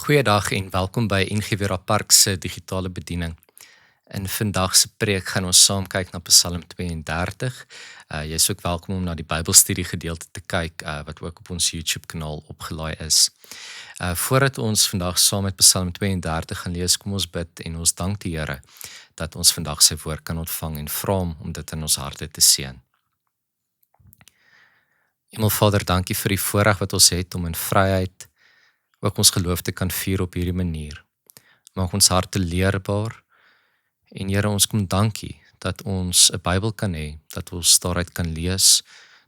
Goeiedag en welkom by NG Vera Park se digitale bediening. In vandag se preek gaan ons saam kyk na Psalm 32. Jy is ook welkom om na die Bybelstudie gedeelte te kyk, wat ook op ons YouTube kanaal opgelaai is. Voordat ons vandag saam met Psalm 32 gaan lees, kom ons bid en ons dank die Here dat ons vandag sy woord kan ontvang en vra hom om dit in ons harte te seën. Hemelvader, dankie vir die voorreg wat ons het om in vryheid ook ons geloof te kan vier op hierdie manier. Maak ons harte leerbaar en Here, ons kom dankie dat ons 'n Bybel kan hê, dat ons daaruit kan lees,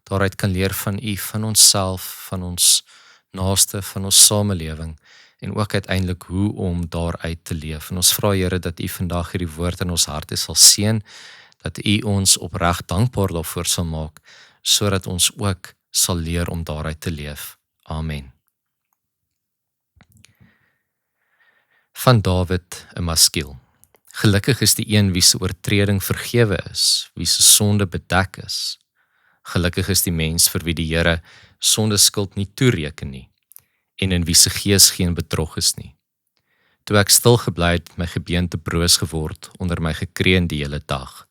daaruit kan leer van U, van onsself, van ons naaste, van ons samelewing en ook uiteindelik hoe om daaruit te leef. En ons vra Here dat U vandag hierdie woord in ons harte sal seën, dat U ons opreg dankbaar daarvoor sal maak, sodat ons ook sal leer om daaruit te leef. Amen. Van Dawid 'n maskiel. Gelukkig is die een wie se oortreding vergewe is, wie se sonde bedek is. Gelukkig is die mens vir wie die Here sondeskuld nie toereken nie, en in wie se gees geen bedrog is nie. Toe ek stil gebly het, my gebeente broos geword onder my gekreun die hele dag.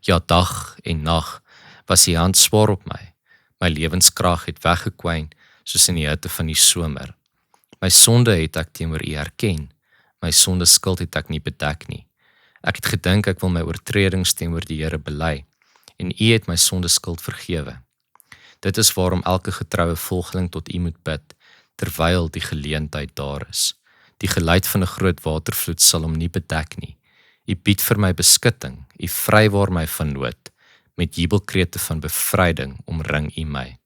Ja, dag en nag was die hand swaar op my. My lewenskrag het weggekwyn soos in die hitte van die somer. My sonde het ek teenoor U erken. My sondeskuld het ek nie bedek nie. Ek het gedink ek wil my oortredings teenoor die Here bely, en U het my sondeskuld vergewe. Dit is waarom elke getroue volgeling tot U moet bid, terwyl die geleentheid daar is. Die geluid van 'n groot watervloed sal hom nie bedek nie. U bied vir my beskutting, U vrywaar my van nood. Met jubelkrete van bevryding omring U my.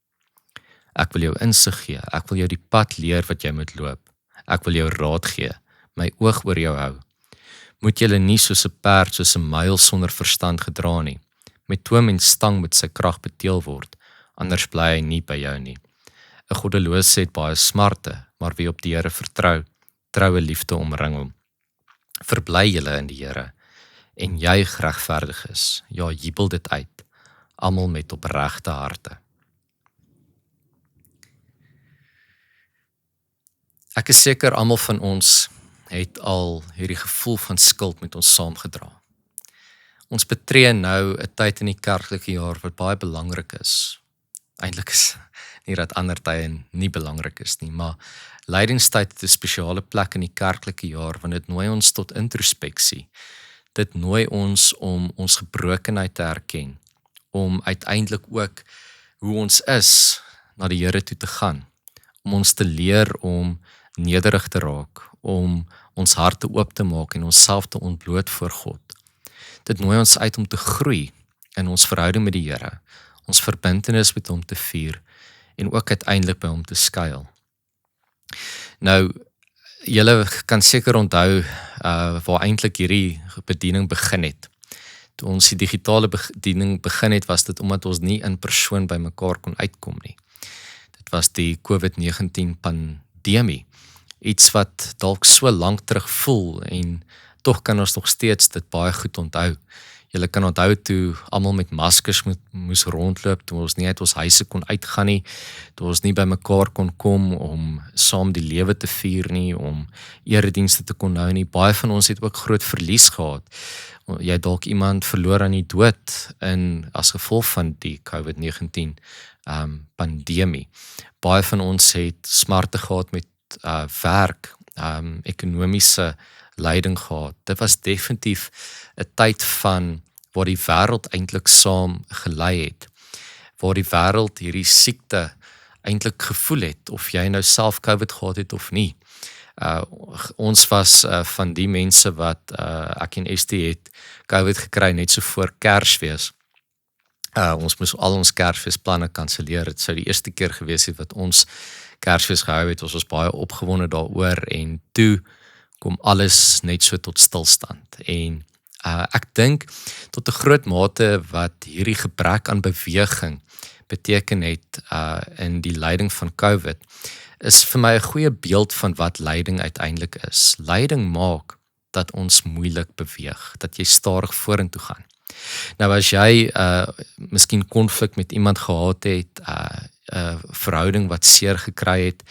Ek wil jou insig gee, ek wil jou die pad leer wat jy moet loop. Ek wil jou raad gee, my oog oor jou hou. Moet julle nie soos 'n perd, soos 'n muil sonder verstand gedra nie. Met toom en stang moet sy krag beteel word, anders bly hy nie by jou nie. 'n Goddelose het baie smarte, maar wie op die Here vertrou, troue liefde omring hom. Verbly julle in die Here, en juig regverdig is, ja, jubel dit uit, almal met opregte harte. Ek is seker almal van ons het al hierdie gevoel van skuld met ons saamgedra. Ons betree nou 'n tyd in die kerklike jaar wat baie belangrik is. Eintlik is nie dat ander tye nie belangrik is nie, maar lydingstyd het 'n spesiale plek in die kerklike jaar, want dit nooi ons tot introspeksie. Dit nooi ons om ons gebrokenheid te erken, om uiteindelik ook hoe ons is na die Here toe te gaan, om ons te leer om nederig te raak, om ons harte oop te maak en onsself te ontbloot voor God. Dit nooi ons uit om te groei in ons verhouding met die Here, ons verbintenis met hom te vier en ook uiteindelik by hom te skuil. Nou, julle kan seker onthou waar eintlik hierdie bediening begin het. Toe ons die digitale bediening begin het, was dit omdat ons nie in persoon by mekaar kon uitkom nie. Dit was die COVID-19 pandemie. Iets wat dalk so lank terug voel en tog kan ons nog steeds dit baie goed onthou. Julle kan onthou toe almal met maskers moes rondloop, toe ons nie uit ons huise kon uitgaan nie, toe ons nie by mekaar kon kom om saam die lewe te vier nie, om eredienste te kon hou nie. Baie van ons het ook groot verlies gehad. Jy het dalk iemand verloor aan die dood as gevolg van die COVID-19 pandemie. Baie van ons het smarte gehad met werk, ekonomiese lyding gehad. Dit was definitief 'n tyd van waar die wêreld eintlik saam gelei het, waar die wêreld hierdie siekte eintlik gevoel het, of jy nou self COVID gehad het of nie. Ons was van die mense wat, ek en Estie het COVID gekry net so voor Kersfees. Ons moes al ons Kersfeesplanne kanselleer. Dit sou die eerste keer gewees het wat ons Kersfees gehou het. Ons was baie opgewonde daaroor en toe kom alles net so tot stilstand. En ek dink tot 'n groot mate wat hierdie gebrek aan beweging beteken het in die lyding van COVID, is vir my 'n goeie beeld van wat lyding uiteindelik is. Lyding maak dat ons moeilik beweeg, dat jy stadig vorentoe gaan. Nou as jy miskien konflik met iemand gehad het, verhouding wat seer gekry het,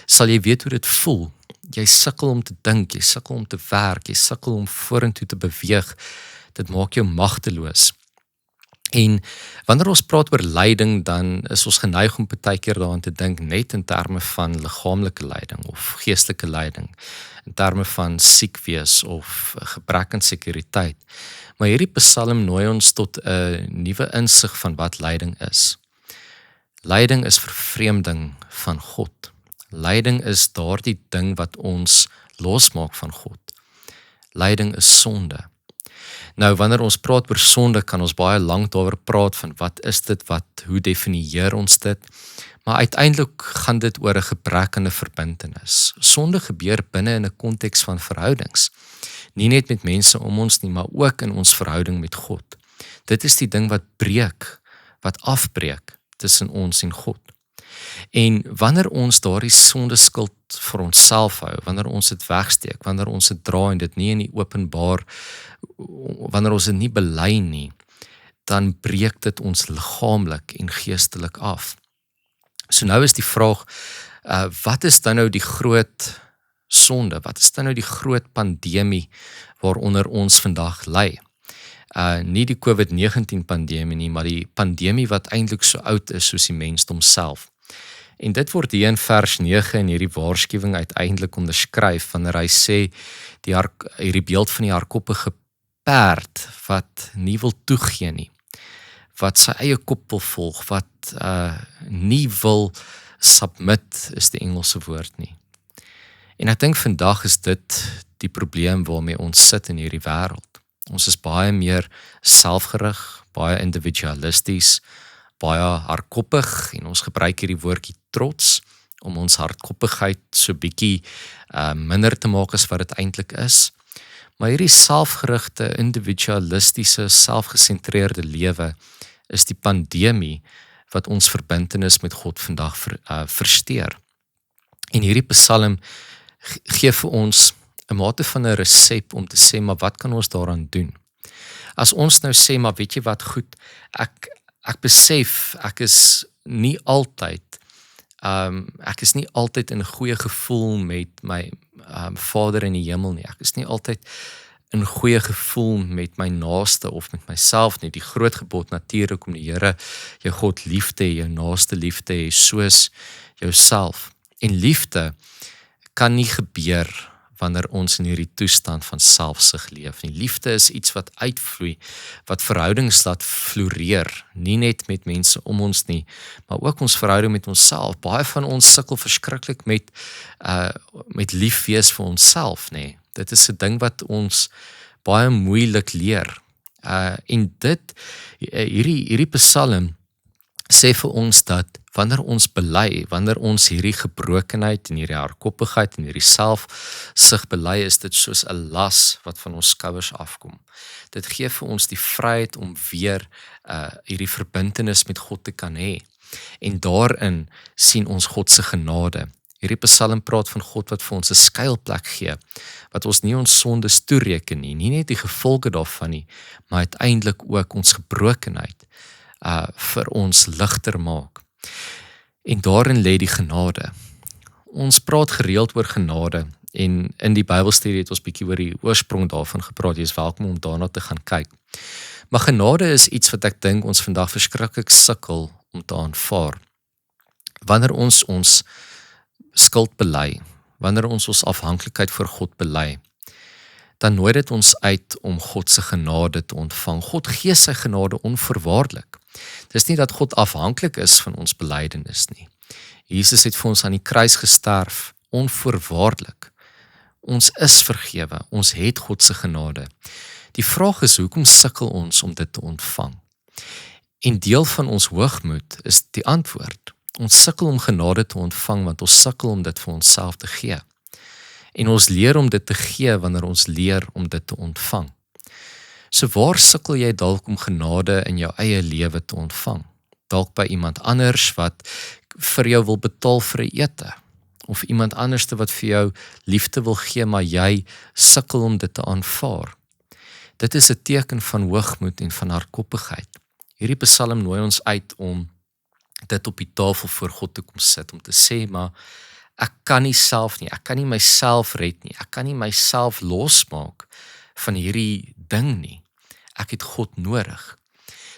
sal jy weet hoe dit voel. jy sukkel om te dink, jy sukkel om te werk, jy sukkel om vorentoe te beweeg. Dit maak jou magteloos. En wanneer ons praat oor lyding, dan is ons geneig om baie keer daaraan te dink net in terme van liggaamlike lyding of geestelike lyding, in terme van siek wees of gebrek aan sekuriteit. Maar hierdie Psalm nooi ons tot 'n nuwe insig van wat lyding is. Lyding is vervreemding van God. Lyding is daardie ding wat ons losmaak van God. Lyding is sonde. Nou, wanneer ons praat oor sonde, kan ons baie lank daaroor praat van wat is dit, hoe definieer ons dit, maar uiteindelik gaan dit oor 'n gebrek aan 'n verbintenis. Sonde gebeur binne in 'n konteks van verhoudings. Nie net met mense om ons nie, maar ook in ons verhouding met God. Dit is die ding wat breek, wat afbreek tussen ons en God. En wanneer ons daardie sondeskuld vir onsself hou, wanneer ons dit wegsteek, wanneer ons dit dra en dit nie in die openbaar, wanneer ons dit nie bely nie, dan breek dit ons liggaamlik en geestelik af. So nou is die vraag, wat is dan nou die groot sonde? Wat is dan nou die groot pandemie waaronder ons vandag ly? Nie die COVID-19 pandemie nie, maar die pandemie wat eintlik so oud is soos die mensdom self. En dit word hier in vers 9 in hierdie waarskuwing uiteindelik onderskryf wanneer hy sê hierdie beeld van die hardkoppige perd wat nie wil toegee nie, wat sy eie kop wil volg, wat nie wil submit is die Engelse woord nie. En ek dink vandag is dit die probleem waarmee ons sit in hierdie wêreld. Ons is baie meer selfgerig, baie individualisties, baie hardkoppig en ons gebruik hierdie woordjie trots om ons hardkoppigheid so bietjie minder te maak as wat dit eintlik is. Maar hierdie selfgerigte, individualistiese, selfgesentreerde lewe is die pandemie wat ons verbintenis met God vandag versteur. En hierdie Psalm gee vir ons 'n mate van 'n resep om te sê, maar wat kan ons daaraan doen? As ons nou sê, maar weet jy wat, goed, ek besef, ek is nie altyd in 'n goeie gevoel met my Vader in die hemel nie. Ek is nie altyd in goeie gevoel met my naaste of met myself nie. Die groot gebod natuurlik om die Here, jou God lief te hê, jou naaste lief te hê soos jouself. En liefde kan nie gebeur wanneer ons in hierdie toestand van selfsug leef nie. Liefde is iets wat uitvloei, wat verhoudings laat floreer, nie net met mense om ons nie, maar ook ons verhouding met onsself. Baie van ons sukkel verskriklik met lief wees vir onsself, nê. Dit is 'n ding wat ons baie moeilik leer. En hierdie Psalm sê vir ons dat wanneer ons bely, wanneer ons hierdie gebrokenheid en hierdie hardkoppigheid en hierdie selfsug bely, is dit soos 'n las wat van ons skouers afkom. Dit gee vir ons die vryheid om weer hierdie verbintenis met God te kan hê. En daarin sien ons God se genade. Hierdie Psalm praat van God wat vir ons 'n skuilplek gee, wat ons nie ons sondes toereken nie net die gevolge daarvan nie, maar uiteindelik ook ons gebrokenheid vir ons ligter maak. En daarin lê die genade. Ons praat gereeld oor genade en in die Bybelstudie het ons bietjie oor die oorsprong daarvan gepraat. Jy is welkom om daarna te gaan kyk. Maar genade is iets wat ek dink ons vandag verskriklik sukkel om te aanvaar. Wanneer ons ons skuld bely, wanneer ons ons afhanklikheid voor God bely, dan nooi dit ons uit om God se genade te ontvang. God gee sy genade onvoorwaardelik. Dis nie dat God afhanklik is van ons belydenis nie. Jesus het vir ons aan die kruis gesterf, onvoorwaardelik. Ons is vergewe, ons het God se genade. Die vraag is, hoekom sukkel ons om dit te ontvang? En deel van ons hoogmoed is die antwoord. Ons sukkel om genade te ontvang, want ons sukkel om dit vir onsself te gee. En ons leer om dit te gee wanneer ons leer om dit te ontvang. So waar sukkel jy dalk om genade in jou eie lewe te ontvang? Dalk by iemand anders wat vir jou wil betaal vir 'n ete, of iemand anderste wat vir jou liefde wil gee, maar jy sukkel om dit te aanvaar. Dit is 'n teken van hoogmoed en van hardkoppigheid. Hierdie Psalm nooi ons uit om dit op die tafel voor God te kom sit, om te sê, maar Ek kan nie self nie, ek kan nie myself red nie, ek kan nie myself losmaak van hierdie ding nie. Ek het God nodig.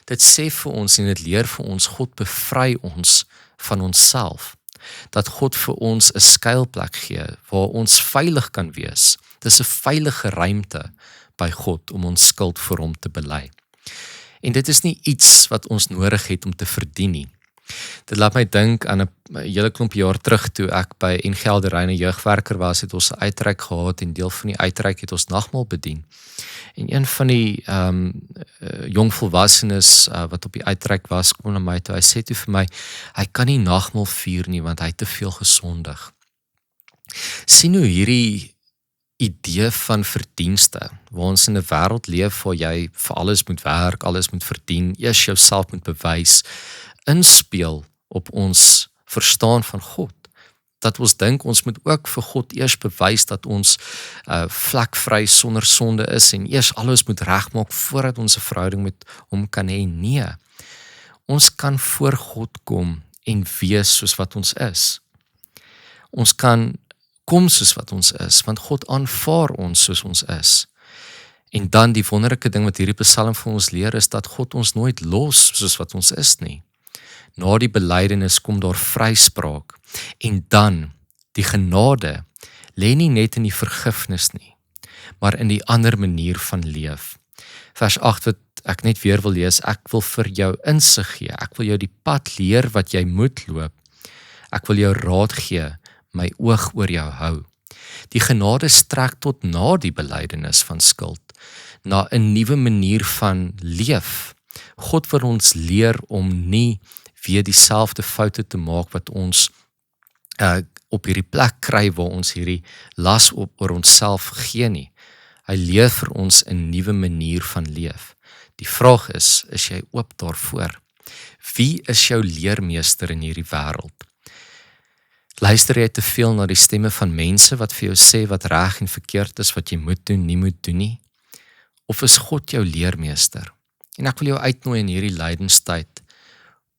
Dit sê vir ons en dit leer vir ons, God bevry ons van onsself. Dat God vir ons 'n skuilplek gee waar ons veilig kan wees. Dis 'n veilige ruimte by God om ons skuld voor hom te bely. En dit is nie iets wat ons nodig het om te verdien nie. Dit laat my dink aan 'n hele klomp jaar terug toe ek by NG Alderyne jeugwerker was, het ons 'n uitreik gehad en deel van die uitreik het ons nagmaal bedien. En een van die jong volwassenes wat op die uitreik was, kom na my toe, hy sê toe vir my, hy kan nie nagmaal vier nie want hy het te veel gesondig. Sien hoe hierdie idee van verdienste, waar ons in 'n wêreld leef waar jy vir alles moet werk, alles moet verdien, eers jouself moet bewys, inspeel op ons verstaan van God. Dat ons dink ons moet ook vir God eers bewys dat ons vlekvry sonder sonde is en eers alles moet regmaak voordat ons 'n verhouding met hom kan hê. Nee. Ons kan voor God kom en wees soos wat ons is. Ons kan kom soos wat ons is, want God aanvaar ons soos ons is. En dan die wonderlike ding wat hierdie Psalm vir ons leer is dat God ons nooit los soos wat ons is nie. Na die belydenis kom daar vryspraak en dan die genade lê nie net in die vergifnis nie, maar in die ander manier van leef. Vers 8 wat ek net weer wil lees, ek wil vir jou insig gee, ek wil jou die pad leer wat jy moet loop, ek wil jou raad gee, my oog oor jou hou. Die genade strek tot na die belydenis van skuld, na 'n nuwe manier van leef. God wil ons leer om nie weer dieselfde foute te maak wat ons op hierdie plek kry waar ons hierdie las oor onsself gee nie. Hy leer vir ons 'n nuwe manier van leef. Die vraag is jy oop daarvoor? Wie is jou leermeester in hierdie wêreld? Luister jy te veel na die stemme van mense wat vir jou sê wat reg en verkeerd is, wat jy moet doen, nie moet doen nie? Of is God jou leermeester? En ek wil jou uitnooi in hierdie lydenstyd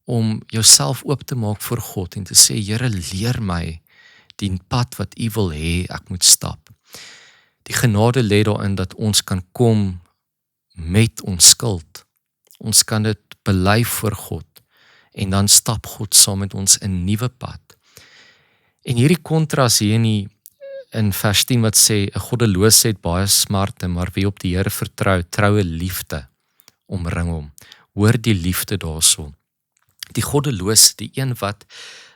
om jouself oop te maak voor God en te sê, Here, leer my die pad wat U wil hê ek moet stap. Die genade lê daarin dat ons kan kom met ons skuld. Ons kan dit bely voor God en dan stap God saam met ons 'n nuwe pad. En hierdie kontras hier in vers 10 wat sê, 'n goddelose het baie smarte, maar wie op die Here vertrou, troue liefde omring hom. Hoor die liefde daarso. Die goddelose, die een wat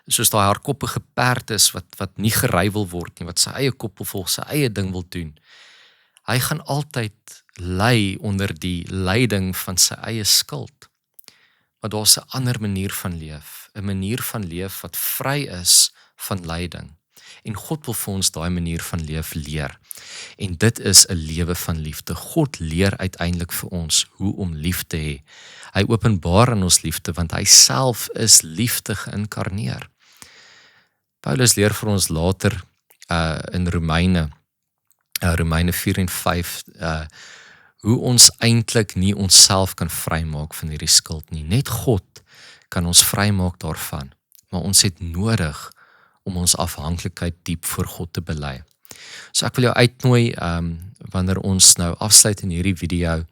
soos daai hardkoppige perd is wat nie gery wil word nie, wat sy eie kop wil volg, sy eie ding wil doen. Hy gaan altyd ly onder die leiding van sy eie skuld. Maar daar's 'n ander manier van leef, 'n manier van leef wat vry is van lyding. En God wil vir ons daai manier van leef leer. En dit is 'n lewe van liefde. God leer uiteindelik vir ons hoe om lief te hê. Hy openbaar aan ons liefde want hy self is liefde geïnkarneer. Paulus leer vir ons later in Romeine 4 en 5 hoe ons eintlik nie onsself kan vrymaak van hierdie skuld nie. Net God kan ons vrymaak daarvan. Maar ons het nodig om ons afhanklikheid diep voor God te bely. So ek wil jou uitnooi, wanneer ons nou afsluit in hierdie video,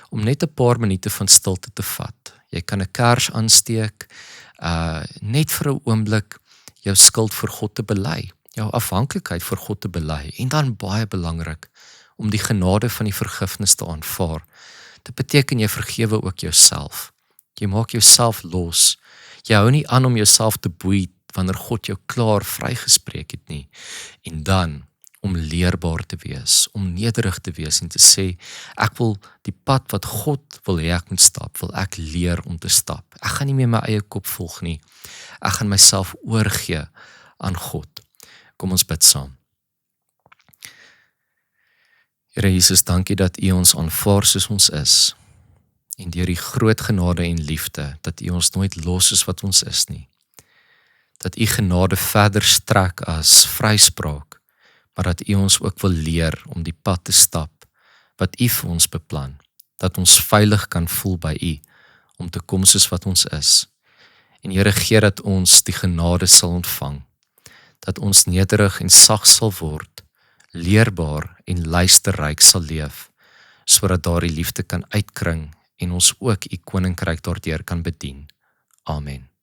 om net 'n paar minute van stilte te vat. Jy kan 'n kers aansteek, net vir 'n oomblik jou skuld voor God te bely, jou afhanklikheid voor God te bely, en dan baie belangrik, om die genade van die vergifnis te aanvaar. Dit beteken jy vergewe ook jouself. Jy maak jouself los. Jy hou nie aan om jouself te boei wanneer God jou klaar vrygespreek het nie. En dan om leerbaar te wees, om nederig te wees en te sê, ek wil die pad wat God wil hê ek moet stap, wil ek leer om te stap. Ek gaan nie meer my eie kop volg nie. Ek gaan myself oorgee aan God. Kom ons bid saam. Here Jesus, dankie dat U ons aanvaar soos ons is. En deur die groot genade en liefde, dat U ons nooit los is wat ons is nie. Dat U genade verder strek as vryspraak, maar dat U ons ook wil leer om die pad te stap, wat U vir ons beplan, dat ons veilig kan voel by U, om te kom soos wat ons is. En Here, gee dat ons die genade sal ontvang, dat ons nederig en sag sal word, leerbaar en luisterryk sal leef, sodat daardie liefde kan uitkring en ons ook u koninkryk daardeur kan bedien. Amen.